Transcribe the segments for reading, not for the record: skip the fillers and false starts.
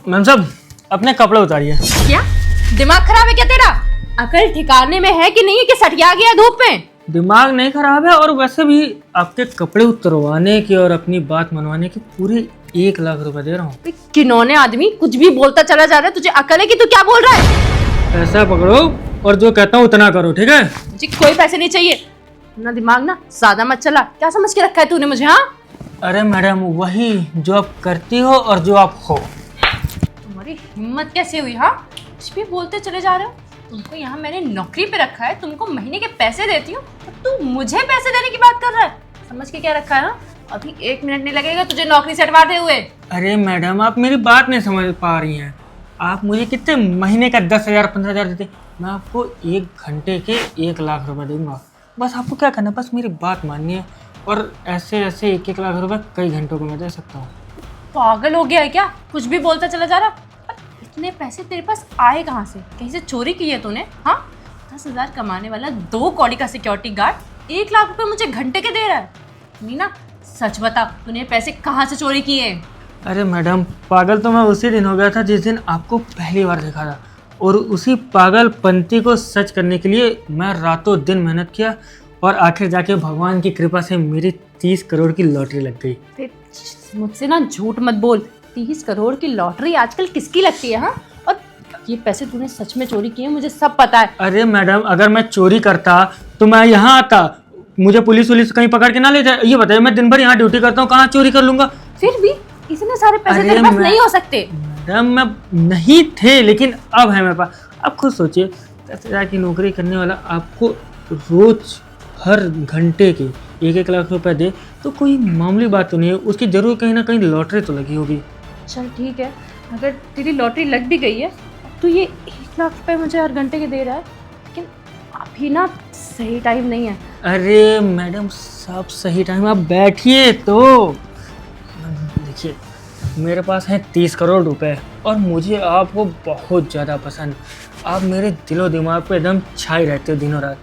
Ma'am साहब अपने कपड़े उतारिए। क्या दिमाग खराब है क्या तेरा? अकल ठिकाने में है कि नहीं है कि सटिया गया धूप में? दिमाग नहीं खराब है, और वैसे भी आपके कपड़े उतरवाने की और अपनी बात मनवाने की पूरे 1 लाख रुपए दे रहा हूँ। किन्होंने आदमी कुछ भी बोलता चला जा रहा है। तुझे अकल है कि तू क्या बोल रहा है? पैसा पकड़ो और जो कहता हूँ उतना करो, ठीक है? मुझे कोई पैसे नहीं चाहिए। ना दिमाग ना ज्यादा मत चला। क्या समझ के रखा है तूने मुझे? हाँ, अरे मैडम, वही जो आप करती हो और जो आप हो। तुम्हारी हिम्मत कैसे हुई? हाँ, कुछ भी बोलते चले जा रहे हो। तुमको यहाँ मैंने नौकरी पे रखा है, तुमको महीने के पैसे देती हूँ और तू मुझे पैसे देने की बात कर रहा है। समझ के क्या रखा है? हाँ, अभी 1 मिनट नहीं लगेगा तुझे नौकरी से हटवाते हुए। अरे मैडम, आप मेरी बात नहीं समझ पा रही हैं। आप मुझे कितने महीने का 10,000 15,000 देते, मैं आपको 1 घंटे के 1 लाख रुपए दूंगा। बस आपको क्या करना है, बस मेरी बात माननी है, और ऐसे ऐसे 1-1 लाख रुपए कई घंटों को मैं दे सकता हूँ। पागल हो गया है क्या? कुछ भी बोलता चला जा रहा। इतने पैसे तेरे पास आए कहाँ से? कहीं से चोरी की है तूने? हाँ, 10,000 कमाने वाला 2 कौड़ी का सिक्योरिटी गार्ड 1 लाख रुपए मुझे घंटे के दे रहा है। मीना सच बता, तूने पैसे कहाँ से चोरी किए? अरे मैडम, पागल तो मैं उसी दिन हो गया था जिस दिन आपको पहली बार देखा था, और उसी पागलपंती को सच करने के लिए मैं रातों दिन मेहनत किया, और आखिर जाके भगवान की कृपा से मेरी 30 करोड़ की लॉटरी लग गई। मुझसे ना झूठ मत बोल। 30 करोड़ की लॉटरी आजकल किसकी लगती है? हाँ, और ये पैसे तूने सच में चोरी किए, मुझे सब पता है। अरे मैडम, अगर मैं चोरी करता तो मैं यहाँ आता, मुझे पुलिस वुलिस कहीं पकड़ के ना ले जाए। ये बताइए, मैं दिन भर यहाँ ड्यूटी करता हूँ, कहाँ चोरी कर लूंगा? फिर भी इतने सारे पैसे तेरे पास नहीं हो सकते। मैडम, मैं नहीं थे, लेकिन अब है मेरे पास। आप खुद सोचिए, 10,000 की नौकरी करने वाला आपको रोज हर घंटे के 1-1 लाख रुपए दे तो कोई मामूली बात तो नहीं है। उसकी जरूर कहीं ना कहीं लॉटरी तो लगी होगी। चल ठीक है, अगर तेरी लॉटरी लग भी गई है तो ये 1 लाख रुपए मुझे हर घंटे के दे रहा है, लेकिन अभी ना सही टाइम नहीं है। अरे मैडम, सब सही टाइम, आप बैठिए तो। देखिए, मेरे पास है 30 करोड़ रुपए, और मुझे आपको बहुत ज़्यादा पसंद। आप मेरे दिलो दिमाग पे एकदम छाई रहते हो दिनों रात।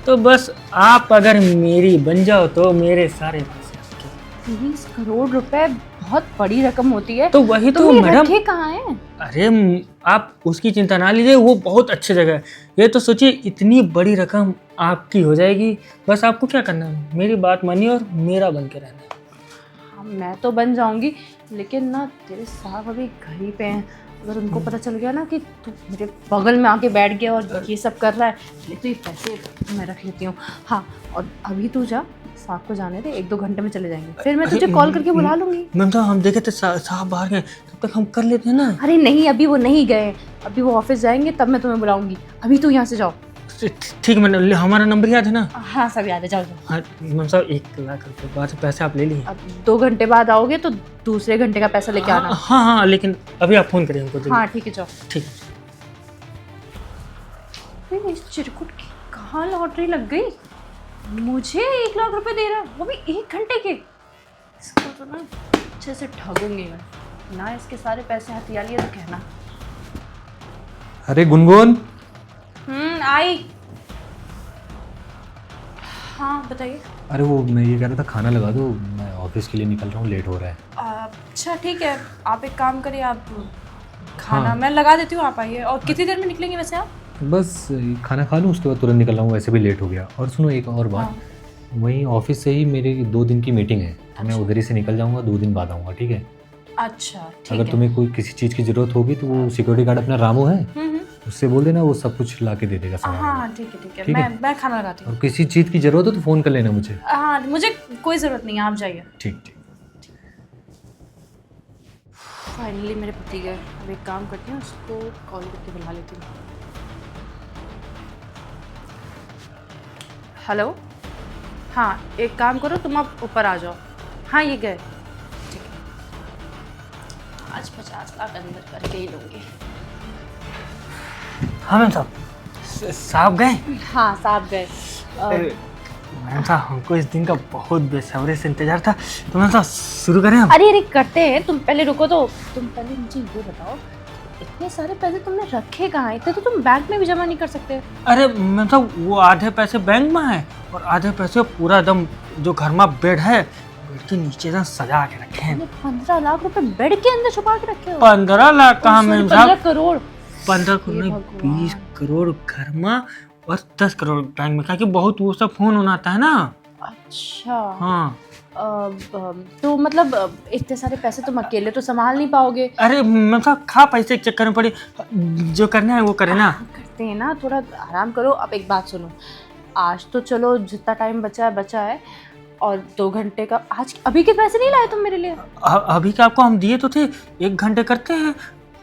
तो बस आप अगर मेरी बन जाओ तो मेरे सारे पैसे आपके। 30 करोड़ रुपए बहुत बड़ी रकम होती है। तो वही तो तुम मैडम। रखे कहाँ हैं? अरे आप उसकी चिंता ना लीजिए, वो बहुत अच्छी जगह है। ये तो सोचिए, इतनी बड़ी रकम आपकी हो जाएगी। बस आपको क्या करना है, मेरी बात मानिए और मेरा बन के रहना है। हाँ, मैं तो बन जाऊंगी, लेकिन ना तेरे साहब अभी घर ही पे हैं। अगर उनको पता चल गया ना कि तू मेरे बगल में आके बैठ गया और ये सब कर रहा है, तो ये पैसे मैं रख लेती हूँ। हाँ, और अभी तू जा, साहब को जाने दे, 1-2 घंटे में चले जाएंगे, फिर मैं तुझे कॉल करके बुला लूंगी। मैम साहब, हम देखे थे साहब बाहर गए, तब तक हम कर लेते हैं ना। अरे नहीं, अभी वो नहीं गए, अभी वो ऑफिस जाएंगे तब मैं तुम्हें बुलाऊंगी। अभी तू यहाँ से जाओ। ठीक है मैडम, हमारा नंबर याद है ना? हाँ, सब याद है, जाओ जाओ। हाँ मैम साहब, 1 लाख रुपए बाद पैसे आप ले लिए। अब 2 घंटे बाद आओगे तो दूसरे घंटे का पैसा लेके आना। हाँ हाँ, लेकिन अभी आप फोन करिए हमको। हाँ ठीक है, जाओ। ठीक है। अरे इस चिरकुट की कहाँ लॉटरी लग गई? मुझे 1 लाख रुपए दे रहा है, वो भी 1 घंटे के। इसको तो ना अच्छे से ठगूंगी मैं, ना इसके सारे पैसे हथिया लिए तो कहना। अरे गुनगुन, आई। हाँ बताइए। अरे वो मैं ये कह रहा था, खाना लगा दो, मैं ऑफिस के लिए निकल रहा हूँ, लेट हो रहा है। अच्छा ठीक है, आप एक काम करिए, आप खाना हाँ। मैं लगा देती हूँ, आप आइए। और कितनी देर में निकलेंगे वैसे आप? बस खाना खा लूँ, उसके बाद तुरंत निकल रहा हूँ, वैसे भी लेट हो गया। और सुनो, एक और बात, वहीं ऑफिस से ही मेरी 2 दिन की मीटिंग है, तो मैं उधर ही से निकल जाऊँगा, 2 दिन बाद आऊँगा, ठीक है? अच्छा ठीक है। अगर तुम्हें कोई किसी चीज़ की ज़रूरत होगी तो वो सिक्योरिटी गार्ड अपना रामू है, उससे बोल देना, वो सब कुछ ला के दे देगा सामान। हाँ ठीक है, ठीक है, ठीक है? मैं खाना लगाती हूँ। और किसी चीज़ की ज़रूरत हो तो फ़ोन कर लेना मुझे। हाँ, मुझे कोई ज़रूरत नहीं है, आप जाइए। ठीक ठीक। फाइनली मेरे पति गए। अब एक काम करती हूँ, उसको कॉल करके बुला लेती हूँ। हेलो, हाँ एक काम करो, तुम अब ऊपर आ जाओ। हाँ ये गए, ठीक है। आज 50 लाख अंदर करके ही लूँगी। हाँ मैम साहब, साहब गए? हाँ साहब गए। मैम साहब, हमको इस दिन का बहुत बेसब्री से इंतजार था, तो मैम साहब शुरू करें हम? अरे करते हैं, तुम पहले रुको। तो तुम पहले मुझे ये बताओ, इतने सारे पैसे तुमने रखे कहाँ? इतने तो तुम बैंक में भी जमा नहीं कर सकते। अरे मैम साहब, वो आधे पैसे बैंक में है और आधे पैसे पूरा दम जो घर में बेड है बेड के नीचे ना सजा के रखे हैं। 15 लाख रुपए बेड के अंदर छुपा के रखे हो? 15 लाख कहाँ मैम साहब? 15 करोड़। 15 करोड़ नहीं, 20 करोड़ घर में और 10 करोड़ बैंक में, क्योंकि बहुत वो सब फोन होना आता है ना। अच्छा। हाँ तो मतलब इतने सारे पैसे तुम अकेले तो संभाल नहीं पाओगे। अरे मैम साहब खा पैसे के चक्कर में पड़ी, जो करना है वो करे ना। करते हैं ना, थोड़ा आराम करो। अब एक बात सुनो, आज तो चलो जितना टाइम बचा है और 2 घंटे का, आज अभी के पैसे नहीं लाए तुम मेरे लिए? अभी के आपको हम दिए तो थे, 1 घंटे करते हैं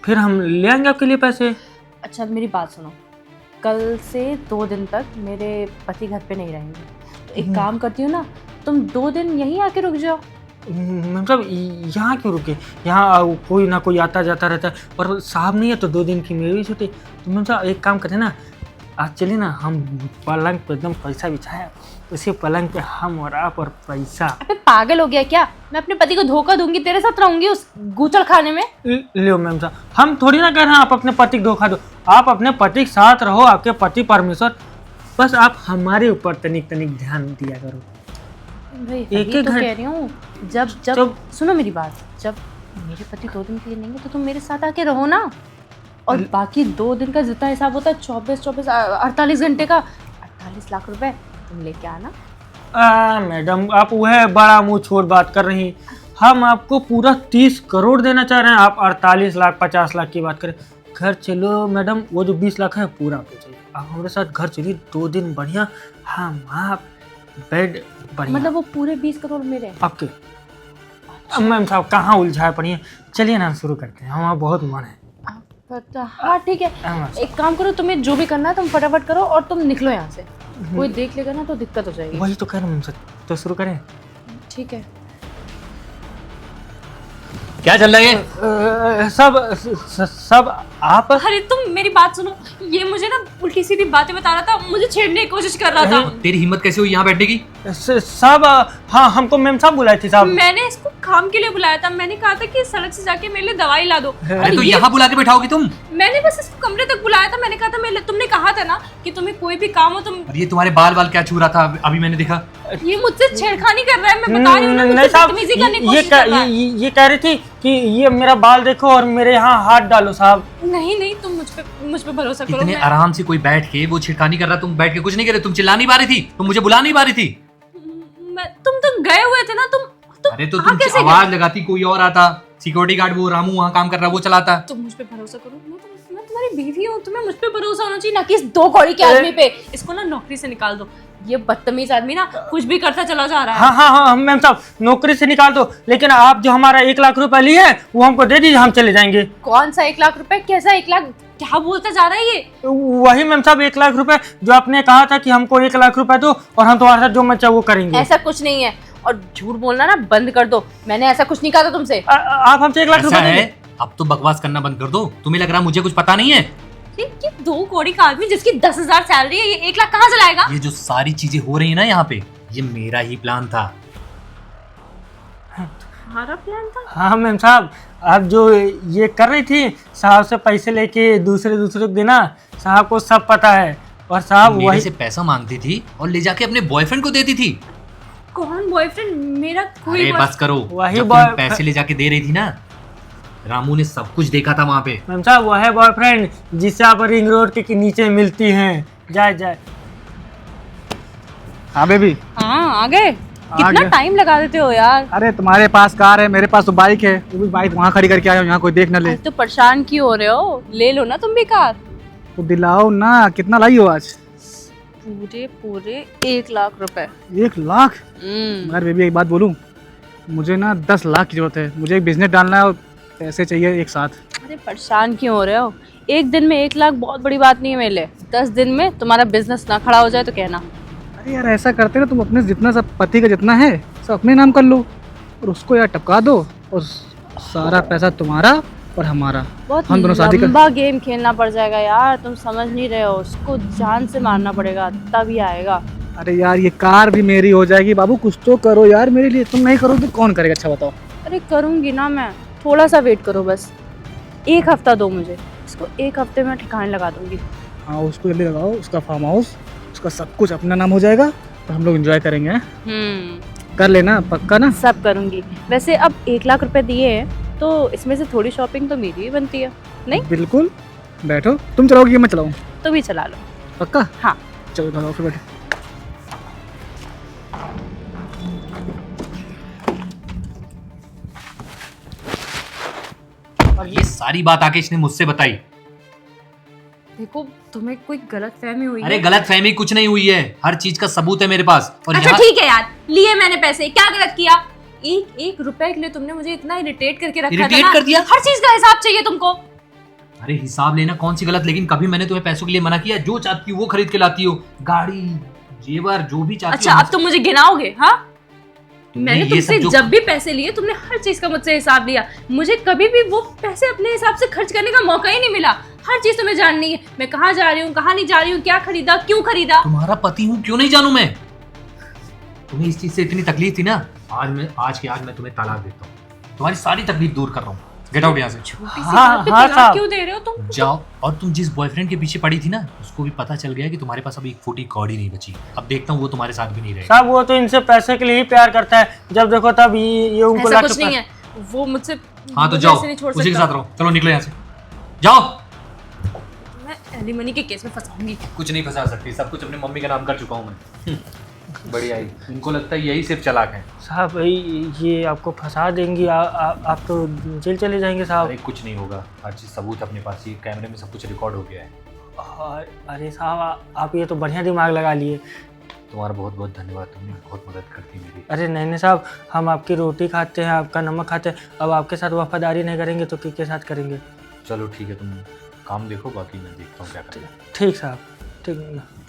फिर हम ले आएंगे आपके लिए पैसे। अच्छा मेरी बात सुनो, कल से 2 दिन तक मेरे पति घर पे नहीं रहेंगे, तो एक काम करती हूँ ना, तुम 2 दिन यहीं आके रुक जाओ। मतलब यहाँ क्यों रुके? यहाँ कोई ना कोई आता जाता रहता है और साहब नहीं है तो 2 दिन की मेरी भी छुट्टी। तो मतलब एक काम करें ना, आज चलिए ना, हम पलंग पे एकदम पैसा बिछाया, उसी पलंग पे हम और आप और पैसा। अबे पागल हो गया क्या? मैं अपने पति को धोखा दूंगी, तेरे साथ रहूंगी उस गूचड़ खाने में? लो मैम साहब, हम थोड़ी ना कह रहे हैं आप अपने पति को धोखा दो, आप अपने पति के साथ रहो, आपके पति परमेश्वर, बस आप हमारे ऊपर तनिक ध्यान दिया करो। भाई एक तो कह रही हूँ, जब सुनो मेरी बात, जब मेरे पति 2 दिन के लिए नहीं है तो तुम मेरे साथ आके रहो ना, और बाकी 2 दिन का जितना हिसाब होता है 48 घंटे का 48 लाख रुपए तुम लेके आना। मैडम आप वह बड़ा मुंह छोड़ बात कर रही, हम आपको पूरा 30 करोड़ देना चाह रहे हैं, आप 48 लाख 50 लाख की बात करें। घर चलो मैडम, वो जो 20 लाख है पूरा आपको चाहिए, आप हमारे साथ घर चलिए 2 दिन बढ़िया, हम आप बेड बढ़िया। मतलब वो पूरे 20 करोड़ मेरे हैं आपके? मैम साहब कहाँ उलझाए पड़ी हैं, चलिए ना शुरू करते हैं, हमारा बहुत मन है। हाँ ठीक है, एक काम करो, तुम्हें जो भी करना है तुम फटाफट करो और तुम निकलो यहाँ से, कोई देख लेगा ना तो दिक्कत हो जाएगी। वही तो कह रहा हूँ सर, तो शुरू करें। ठीक है। क्या चल रहा है ये? सब आप? अरे तुम मेरी बात सुनो, ये मुझे ना उल्टी सीधी बातें बता रहा था, मुझे छेड़ने की कोशिश कर रहा था। तेरी हिम्मत कैसे हुई यहाँ बैठने की? सब हाँ, हमको मैम साहब बुलाए थे साहब। मैंने इसको काम के लिए बुलाया था, मैंने कहा था कि सड़क से जाके मेरे लिए दवाई ला दो। अरे तो यहाँ बुला के बैठाओगी तुम? मैंने बस इसको कमरे तक बुलाया था, मैंने कहा था तुमने कहा था ना कि तुम्हें कोई भी काम हो तुम। और ये तुम्हारे बाल क्या छू रहा था अभी मैंने देखा? ये मुझसे छेड़खानी कर रहा है, मैं बता रही हूँ ना, मुझसे बदतमीजी करने की कोशिश कर रहा है। ये कह रही थी कि ये मेरा बाल देखो और मेरे यहाँ हाथ डालो साहब। नहीं तुम मुझ पे भरोसा करो। इतने आराम से कोई बैठ के वो छिड़कानी कर रहा, तुम बैठ के कुछ नहीं कर रहे, तुम चिल्ला नहीं पा रही थी, तुम मुझे बुला नहीं पा रही थी। तुम तो गए हुए थे ना, अरे तो तुम आवाज लगाती, कोई और आता, सिक्योरिटी गार्ड वो रामू वहाँ काम कर रहा, वो चलाता। तुम मुझ पे भरोसा करो, मैं तुम्हारी बीवी हूँ, तुम्हें मुझ पे भरोसा होना चाहिए, ना कि इस 2 कौड़ी के आदमी पे। इसको ना नौकरी से निकाल दो, ये बदतमीज आदमी ना कुछ भी करता चला जा रहा है। हाँ मैम साहब, नौकरी से निकाल दो, लेकिन आप जो हमारा 1 लाख रुपए लिए हैं वो हमको दे दीजिए, हम चले जाएंगे। कौन सा 1 लाख रुपए? कैसा 1 लाख? क्या बोलता जा रहा है ये? वही मैम साहब 1 लाख रुपए जो आपने कहा था कि हमको 1 लाख रुपए दो और हम तुम्हारे साथ जो मन चाहे वो करेंगे। ऐसा कुछ नहीं है, और झूठ बोलना ना बंद कर दो, मैंने ऐसा कुछ नहीं कहा था तुमसे। आप हमसे 1 लाख रुपए देंगे? अब तो बकवास करना बंद कर दो, तुम्हें लग रहा मुझे कुछ पता नहीं है? ये 2 कौड़ी का आदमी जिसकी 10,000 सैलरी है, ये 1 लाख कहाँ से लाएगा? ये जो सारी चीजें हो रही है ना यहाँ पे, ये मेरा ही प्लान था। तुम्हारा प्लान था? हाँ मैम साहब, आप जो ये कर रही थी साहब से पैसे लेके दूसरे को देना, साहब को सब पता है, और साहब मेरे वही से पैसा मांगती थी और ले जाके अपने बॉयफ्रेंड को देती थी। कौन बॉयफ्रेंड? मेरा कोई अरे बस करो, वही जब तुम पैसे ले जाके दे रही थी ना, रामू ने सब कुछ देखा था वहाँ पे। मैम साहब वह है बॉयफ्रेंड जिससे आप रिंग रोड के नीचे मिलती हैं। जाए। हाँ बेबी। हाँ आ गए, कितना टाइम लगा देते हो यार। अरे तुम्हारे पास कार है, मेरे पास तो बाइक है, वो भी बाइक वहाँ खड़ी करके आया हूँ, यहाँ कोई देख न ले। तो परेशान क्यों हो रहे हो, ले लो ना तुम भी कार। तो दिलाओ ना, कितना लाई हो आज? पूरे 1 लाख रुपए। 1 लाख? मगर बेबी एक बात बोलूँ, मुझे ना 10 लाख की जरूरत है, मुझे एक बिजनेस डालना है और पैसे चाहिए एक साथ। अरे परेशान क्यों हो रहे हो, 1 दिन में 1 लाख बहुत बड़ी बात नहीं है मेरे लिए। 10 दिन में तुम्हारा बिजनेस ना खड़ा हो जाए तो कहना। अरे यार ऐसा करते ना, तुम अपने जितना सब पति का जितना है सब अपने नाम कर लो और उसको यार टपका दो, और सारा पैसा तुम्हारा और हमारा, बहुत हम दोनों शादी कर। लंबा गेम खेलना पड़ जाएगा यार, तुम समझ नहीं रहे हो, उसको जान से मारना पड़ेगा तभी आएगा। अरे यार ये कार भी मेरी हो जाएगी, बाबू कुछ तो करो यार मेरे लिए, तुम नहीं करोगे तो कौन करेगा, अच्छा बताओ। अरे करूँगी ना मैं, थोड़ा सा वेट करो बस, 1 हफ्ता दो मुझे, इसको 1 हफ्ते में ठिकाने लगा दूंगी। हाँ उसको जल्दी लगाओ, उसका फार्म हाउस, उसका सब कुछ अपना नाम हो जाएगा और हम लोग एंजॉय करेंगे। कर लेना पक्का ना। सब करूँगी। वैसे अब 1 लाख रुपए दिए हैं तो इसमें से थोड़ी शॉपिंग तो मेरी ही बनती है, नहीं? बिल्कुल। बैठो, तुम चलाओगी कि मैं चलाऊँ? तो भी चला लो। पक्का? हाँ। चलो घर आओ फिर बैठो। और ये सारी बात आके इसने मुझसे बताई। देखो तुम्हें कोई गलत फहमी हुई अरे है। गलत फहमी कुछ नहीं हुई है, हर चीज का सबूत है मेरे पास। और अच्छा ठीक है यार, लिए मैंने पैसे, क्या गलत किया? एक रुपए के लिए तुमने मुझे इतना इरिटेट करके रखा था इरिटेट ना। कर दिया? हर चीज का हिसाब चाहिए तुमको। अरे हिसाब लेना कौन सी गलत, लेकिन कभी मैंने तुम्हें पैसों के लिए मना किया? जो चाहती हो वो खरीद के लाती हो, गाड़ी जेवर जो भी चाहती अच्छा हो। अब तुम मुझे गिनाओगे? हाँ, तुमने मैंने ये तुमसे सब जो- जब भी पैसे लिए तुमने हर चीज का मुझसे हिसाब लिया। मुझे कभी भी वो पैसे अपने हिसाब से खर्च करने का मौका ही नहीं मिला। हर चीज तुम्हें जाननी है, मैं कहाँ जा रही हूँ, कहाँ नहीं जा रही हूँ, क्या खरीदा, क्यों खरीदा। तुम्हारा पति हूँ, क्यों नहीं जानू मैं? तुम्हें इस चीज से इतनी तकलीफ थी ना, आज मैं तुम्हें तलाक देता हूँ। तुम्हारी सारी तकलीफ दूर कर रहा हूँ। गेट आउट यहाँ से। छोटी सी हाँ, बात पे हाँ, तलाक साहब। क्यों दे रहे हो तुम? जाओ। और तुम जिस बॉयफ्रेंड के पीछे पड़ी थी ना, उसको भी पता चल गया कि तुम्हारे पास अभी एक फूटी कौड़ी नहीं बची। अब देखता हूँ वो तुम्हारे साथ भी नहीं रहेगा। साहब वो तो इनसे पैसे के लिए ही प्यार करता है, जब देखो तब ये उनको ऐसा लाके कुछ नहीं है, वो मुझसे हाँ तो मुझे जाओ, ऐसे नहीं छोड़ उसी के सकता। साथ रहो। चलो निकलो यहाँ से, जाओ। मैं एलिमनी के केस में फंसाऊंगी। कुछ नहीं फंसा सकती, सब कुछ अपनी मम्मी का नाम कर चुका हूँ मैं। बढ़िया ही, इनको लगता है यही सिर्फ चालाक है। साहब भाई ये आपको फंसा देंगी, आप तो जेल चले जाएंगे साहब। अरे कुछ नहीं होगा, हर चीज सबूत अपने पास, ये कैमरे में सब कुछ रिकॉर्ड हो गया है। अरे साहब आप ये तो बढ़िया दिमाग लगा लिए। तुम्हारा बहुत बहुत धन्यवाद, तुमने बहुत मदद कर दी मेरी। अरे नहीं साहब, हम आपकी रोटी खाते हैं, आपका नमक खाते हैं, अब आपके साथ वफादारी नहीं करेंगे तो किसके साथ करेंगे? चलो ठीक है, तुम काम देखो, बाकी मैं देखता हूँ क्या करें। ठीक साहब, ठीक है।